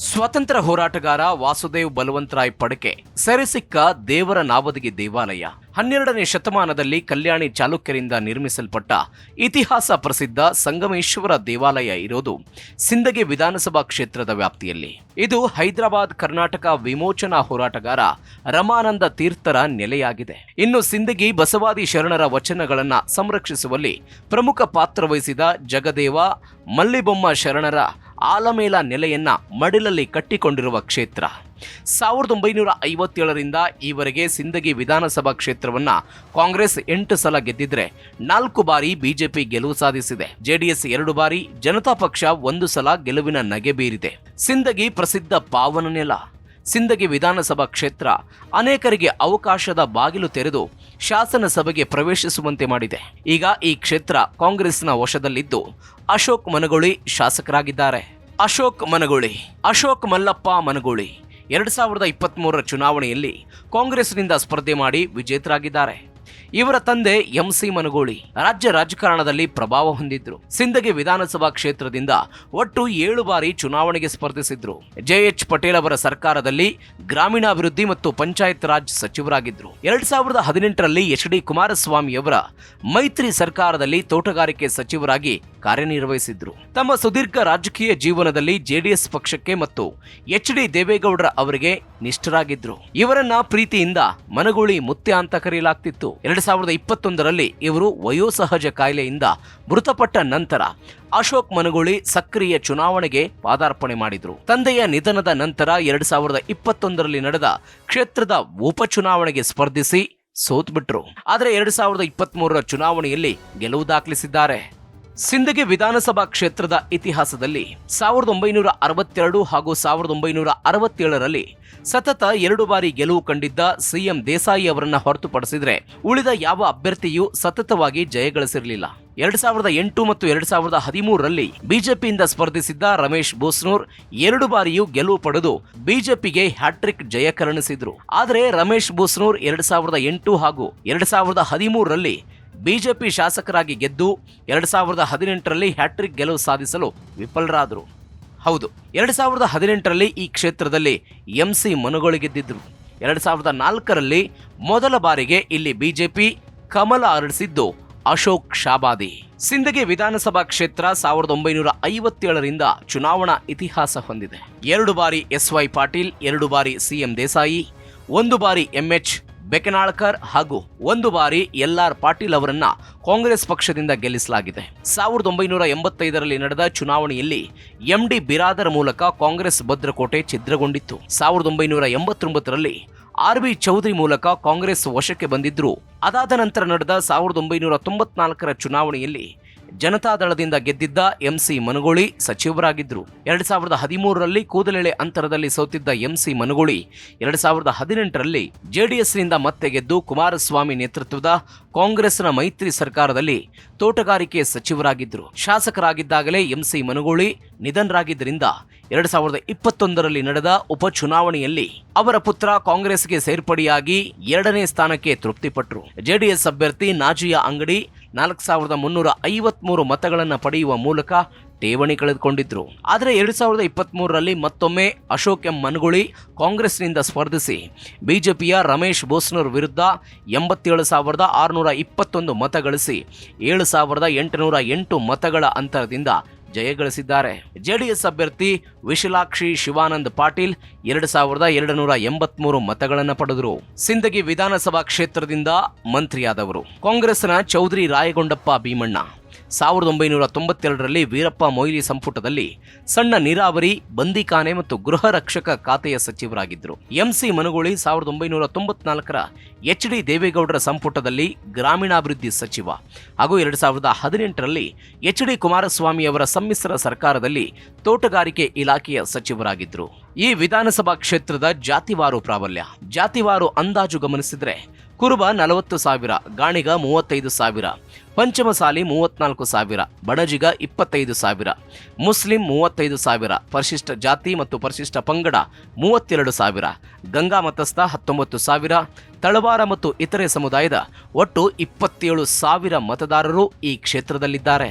ಸ್ವಾತಂತ್ರ್ಯ ಹೋರಾಟಗಾರ ವಾಸುದೇವ್ ಬಲವಂತರಾಯ್ ಪಡಕೆ ಸೆರೆಸಿಕ್ಕ ದೇವರ ನಾವದಗಿ ದೇವಾಲಯ 12ನೇ ಶತಮಾನದಲ್ಲಿ ಕಲ್ಯಾಣಿ ಚಾಲುಕ್ಯರಿಂದ ನಿರ್ಮಿಸಲ್ಪಟ್ಟ ಇತಿಹಾಸ ಪ್ರಸಿದ್ಧ ಸಂಗಮೇಶ್ವರ ದೇವಾಲಯ ಇರೋದು ಸಿಂದಗಿ ವಿಧಾನಸಭಾ ಕ್ಷೇತ್ರದ ವ್ಯಾಪ್ತಿಯಲ್ಲಿ. ಇದು ಹೈದರಾಬಾದ್ ಕರ್ನಾಟಕ ವಿಮೋಚನಾ ಹೋರಾಟಗಾರ ರಮಾನಂದ ತೀರ್ಥರ ನೆಲೆಯಾಗಿದೆ. ಇನ್ನು ಸಿಂದಗಿ ಬಸವಾದಿ ಶರಣರ ವಚನಗಳನ್ನು ಸಂರಕ್ಷಿಸುವಲ್ಲಿ ಪ್ರಮುಖ ಪಾತ್ರ ವಹಿಸಿದ ಜಗದೇವ ಮಲ್ಲಿಬೊಮ್ಮ ಶರಣರ ಆಲಮೇಲ ನೆಲೆಯನ್ನ ಮಡಿಲಲ್ಲಿ ಕಟ್ಟಿಕೊಂಡಿರುವ ಕ್ಷೇತ್ರ. 1957ರಿಂದ ಈವರೆಗೆ ಸಿಂದಗಿ ವಿಧಾನಸಭಾ ಕ್ಷೇತ್ರವನ್ನ ಕಾಂಗ್ರೆಸ್ 8 ಸಲ ಗೆದ್ದಿದ್ರೆ 4 ಬಾರಿ ಬಿಜೆಪಿ ಗೆಲುವು ಸಾಧಿಸಿದೆ. ಜೆಡಿಎಸ್ 2 ಬಾರಿ, ಜನತಾ ಪಕ್ಷ 1 ಸಲ ಗೆಲುವಿನ ನಗೆ ಬೀರಿದೆ. ಸಿಂದಗಿ ಪ್ರಸಿದ್ಧ ಪಾವನ ನೆಲ. ಸಿಂದಗಿ ವಿಧಾನಸಭಾ ಕ್ಷೇತ್ರ ಅನೇಕರಿಗೆ ಅವಕಾಶದ ಬಾಗಿಲು ತೆರೆದು ಶಾಸನ ಸಭೆಗೆ ಪ್ರವೇಶಿಸುವಂತೆ ಮಾಡಿದೆ. ಈಗ ಈ ಕ್ಷೇತ್ರ ಕಾಂಗ್ರೆಸ್ನ ವಶದಲ್ಲಿದ್ದು ಅಶೋಕ್ ಮನಗೋಳಿ ಶಾಸಕರಾಗಿದ್ದಾರೆ. ಅಶೋಕ್ ಮಲ್ಲಪ್ಪ ಮನಗೋಳಿ 2023ರ ಚುನಾವಣೆಯಲ್ಲಿ ಕಾಂಗ್ರೆಸ್ನಿಂದ ಸ್ಪರ್ಧೆ ಮಾಡಿ ವಿಜೇತರಾಗಿದ್ದಾರೆ. ಇವರ ತಂದೆ ಎಂಸಿ ಮನಗೋಳಿ ರಾಜ್ಯ ರಾಜಕಾರಣದಲ್ಲಿ ಪ್ರಭಾವ ಹೊಂದಿದ್ರು. ಸಿಂದಗಿ ವಿಧಾನಸಭಾ ಕ್ಷೇತ್ರದಿಂದ ಒಟ್ಟು 7 ಬಾರಿ ಚುನಾವಣೆಗೆ ಸ್ಪರ್ಧಿಸಿದ್ರು. ಜೆಎಚ್ ಪಟೇಲ್ ಅವರ ಸರ್ಕಾರದಲ್ಲಿ ಗ್ರಾಮೀಣಾಭಿವೃದ್ಧಿ ಮತ್ತು ಪಂಚಾಯತ್ ರಾಜ್ ಸಚಿವರಾಗಿದ್ರು. 2018ರಲ್ಲಿ ಎಚ್.ಡಿ. ಕುಮಾರಸ್ವಾಮಿ ಅವರ ಮೈತ್ರಿ ಸರ್ಕಾರದಲ್ಲಿ ತೋಟಗಾರಿಕೆ ಸಚಿವರಾಗಿ ಕಾರ್ಯನಿರ್ವಹಿಸಿದ್ರು. ತಮ್ಮ ಸುದೀರ್ಘ ರಾಜಕೀಯ ಜೀವನದಲ್ಲಿ ಜೆಡಿಎಸ್ ಪಕ್ಷಕ್ಕೆ ಮತ್ತು ಎಚ್.ಡಿ. ದೇವೇಗೌಡರ ಅವರಿಗೆ ನಿಷ್ಠರಾಗಿದ್ರು. ಇವರನ್ನ ಪ್ರೀತಿಯಿಂದ ಮನಗೋಳಿ ಮುತ್ಯ ಅಂತ ಕರೆಯಲಾಗ್ತಿತ್ತು. 2021ರಲ್ಲಿ ಇವರು ವಯೋಸಹಜ ಕಾಯಿಲೆಯಿಂದ ಮೃತಪಟ್ಟ ನಂತರ ಅಶೋಕ್ ಮನಗೋಳಿ ಸಕ್ರಿಯ ಚುನಾವಣೆಗೆ ಪಾದಾರ್ಪಣೆ ಮಾಡಿದ್ರು. ತಂದೆಯ ನಿಧನದ ನಂತರ 2021ರಲ್ಲಿ ನಡೆದ ಕ್ಷೇತ್ರದ ಉಪಚುನಾವಣೆಗೆ ಸ್ಪರ್ಧಿಸಿ ಸೋತ್ಬಿಟ್ರು. ಆದರೆ 2023ರ ಚುನಾವಣೆಯಲ್ಲಿ ಗೆಲುವು ದಾಖಲಿಸಿದ್ದಾರೆ. ಸಿಂದಗಿ ವಿಧಾನಸಭಾ ಕ್ಷೇತ್ರದ ಇತಿಹಾಸದಲ್ಲಿ 1962 ಹಾಗೂ 1967ರಲ್ಲಿ ಸತತ 2 ಬಾರಿ ಗೆಲುವು ಕಂಡಿದ್ದ ಸಿಎಂ ದೇಸಾಯಿ ಅವರನ್ನ ಹೊರತುಪಡಿಸಿದ್ರೆ ಉಳಿದ ಯಾವ ಅಭ್ಯರ್ಥಿಯೂ ಸತತವಾಗಿ ಜಯಗಳಿಸಿರಲಿಲ್ಲ. 2008 ಮತ್ತು 2013ರಲ್ಲಿ ಬಿಜೆಪಿಯಿಂದ ಸ್ಪರ್ಧಿಸಿದ್ದ ರಮೇಶ್ ಬೋಸ್ನೂರ್ 2 ಬಾರಿಯೂ ಗೆಲುವು ಪಡೆದು ಬಿಜೆಪಿಗೆ ಹ್ಯಾಟ್ರಿಕ್ ಜಯ ಕರುಣಿಸಿದ್ರು. ಆದರೆ ರಮೇಶ್ ಬೋಸ್ನೂರ್ 2008 ಹಾಗೂ 2013ರಲ್ಲಿ ಬಿಜೆಪಿ ಶಾಸಕರಾಗಿ ಗೆದ್ದು 2018ರಲ್ಲಿ ಹ್ಯಾಟ್ರಿಕ್ ಗೆಲುವು ಸಾಧಿಸಲು ವಿಫಲರಾದರು. ಹೌದು, 2018ರಲ್ಲಿ ಈ ಕ್ಷೇತ್ರದಲ್ಲಿ ಎಂಸಿ ಮನಗೋಳಿ ಗೆದ್ದಿದ್ರು. 2004ರಲ್ಲಿ ಮೊದಲ ಬಾರಿಗೆ ಇಲ್ಲಿ ಬಿಜೆಪಿ ಕಮಲ ಅರಳಿಸಿದ್ದು ಅಶೋಕ್ ಶಾಬಾದಿ. ಸಿಂದಗಿ ವಿಧಾನಸಭಾ ಕ್ಷೇತ್ರ 1957ರಿಂದ ಚುನಾವಣಾ ಇತಿಹಾಸ ಹೊಂದಿದೆ. 2 ಬಾರಿ ಎಸ್.ವೈ. ಪಾಟೀಲ್, 2 ಬಾರಿ ಸಿಎಂ ದೇಸಾಯಿ, 1 ಬಾರಿ ಎಂಎಚ್ ಬೆಕನಾಳ್ಕರ್ ಹಾಗೂ 1 ಬಾರಿ ಎಲ್.ಆರ್. ಪಾಟೀಲ್ ಅವರನ್ನ ಕಾಂಗ್ರೆಸ್ ಪಕ್ಷದಿಂದ ಗೆಲ್ಲಿಸಲಾಗಿದೆ. 1985ರಲ್ಲಿ ನಡೆದ ಚುನಾವಣೆಯಲ್ಲಿ ಎಂಡಿ ಬಿರಾದರ್ ಮೂಲಕ ಕಾಂಗ್ರೆಸ್ ಭದ್ರಕೋಟೆ ಛಿದ್ರಗೊಂಡಿತ್ತು. 1989ರಲ್ಲಿ ಆರ್.ಬಿ. ಚೌಧರಿ ಮೂಲಕ ಕಾಂಗ್ರೆಸ್ ವಶಕ್ಕೆ ಬಂದಿದ್ರು. ಅದಾದ ನಂತರ ನಡೆದ 1994ರ ಚುನಾವಣೆಯಲ್ಲಿ ಜನತಾದಳದಿಂದ ಗೆದ್ದಿದ್ದ ಎಂಸಿ ಮನಗೋಳಿ ಸಚಿವರಾಗಿದ್ದರು. 2013ರಲ್ಲಿ ಕೂದಲೆಳೆ ಅಂತರದಲ್ಲಿ ಸೋತಿದ್ದ ಎಂಸಿ ಮನಗೋಳಿ 2018ರಲ್ಲಿ ಜೆಡಿಎಸ್ನಿಂದ ಮತ್ತೆ ಗೆದ್ದು ಕುಮಾರಸ್ವಾಮಿ ನೇತೃತ್ವದ ಕಾಂಗ್ರೆಸ್ನ ಮೈತ್ರಿ ಸರ್ಕಾರದಲ್ಲಿ ತೋಟಗಾರಿಕೆ ಸಚಿವರಾಗಿದ್ದರು. ಶಾಸಕರಾಗಿದ್ದಾಗಲೇ ಎಂಸಿ ಮನಗೋಳಿ ನಿಧನರಾಗಿದ್ದರಿಂದ 2021ರಲ್ಲಿ ನಡೆದ ಉಪಚುನಾವಣೆಯಲ್ಲಿ ಅವರ ಪುತ್ರ ಕಾಂಗ್ರೆಸ್ಗೆ ಸೇರ್ಪಡೆಯಾಗಿ 2ನೇ ಸ್ಥಾನಕ್ಕೆ ತೃಪ್ತಿಪಟ್ಟರು. ಜೆಡಿಎಸ್ ಅಭ್ಯರ್ಥಿ ನಾಜಿಯಾ ಅಂಗಡಿ 4353 ಮತಗಳನ್ನು ಪಡೆಯುವ ಮೂಲಕ ಠೇವಣಿ ಕಳೆದುಕೊಂಡಿದ್ರು. ಆದರೆ 2023ರಲ್ಲಿ ಮತ್ತೊಮ್ಮೆ ಅಶೋಕ್ ಎಂ ಮನಗೋಳಿ ಕಾಂಗ್ರೆಸ್ನಿಂದ ಸ್ಪರ್ಧಿಸಿ ಬಿಜೆಪಿಯ ರಮೇಶ್ ಬೋಸ್ನೂರ್ ವಿರುದ್ಧ 87,621 ಮತ ಗಳಿಸಿ 7,808 ಮತಗಳ ಅಂತರದಿಂದ ಜಯಗಳಿಸಿದ್ದಾರೆ. ಜೆಡಿಎಸ್ ಅಭ್ಯರ್ಥಿ ವಿಶಾಲಾಕ್ಷಿ ಶಿವಾನಂದ್ ಪಾಟೀಲ್ 2,283 ಮತಗಳನ್ನು ಪಡೆದರು. ಸಿಂದಗಿ ವಿಧಾನಸಭಾ ಕ್ಷೇತ್ರದಿಂದ ಮಂತ್ರಿಯಾದವರು ಕಾಂಗ್ರೆಸ್ನ ಚೌಧರಿ ರಾಯಗೊಂಡಪ್ಪ ಭೀಮಣ್ಣ. 1992ರಲ್ಲಿ ವೀರಪ್ಪ ಮೊಯ್ಲಿ ಸಂಪುಟದಲ್ಲಿ ಸಣ್ಣ ನೀರಾವರಿ, ಬಂದಿಖಾನೆ ಮತ್ತು ಗೃಹ ರಕ್ಷಕ ಖಾತೆಯ ಸಚಿವರಾಗಿದ್ದರು. ಎಂಸಿ ಮನಗೋಳಿ 1994ರ ಎಚ್.ಡಿ. ದೇವೇಗೌಡರ ಸಂಪುಟದಲ್ಲಿ ಗ್ರಾಮೀಣಾಭಿವೃದ್ಧಿ ಸಚಿವ ಹಾಗೂ 2018ರಲ್ಲಿ ಎಚ್.ಡಿ. ಕುಮಾರಸ್ವಾಮಿ ಅವರ ಸಮ್ಮಿಶ್ರ ಸರ್ಕಾರದಲ್ಲಿ ತೋಟಗಾರಿಕೆ ಇಲಾಖೆಯ ಸಚಿವರಾಗಿದ್ದರು. ಈ ವಿಧಾನಸಭಾ ಕ್ಷೇತ್ರದ ಜಾತಿವಾರು ಪ್ರಾಬಲ್ಯ. ಜಾತಿವಾರು ಅಂದಾಜು ಗಮನಿಸಿದರೆ ಕುರುಬ 40,000, ಗಾಣಿಗ 35,000, ಪಂಚಮಸಾಲಿ 34,000, ಬಡಜಿಗ 25,000, ಮುಸ್ಲಿಂ 35,000, ಪರಿಶಿಷ್ಟ ಜಾತಿ ಮತ್ತು ಪರಿಶಿಷ್ಟ ಪಂಗಡ 32,000, ಗಂಗಾ ಮತಸ್ಥ 19,000, ತಳವಾರ ಮತ್ತು ಇತರೆ ಸಮುದಾಯದ ಒಟ್ಟು 27,000 ಮತದಾರರು ಈ ಕ್ಷೇತ್ರದಲ್ಲಿದ್ದಾರೆ.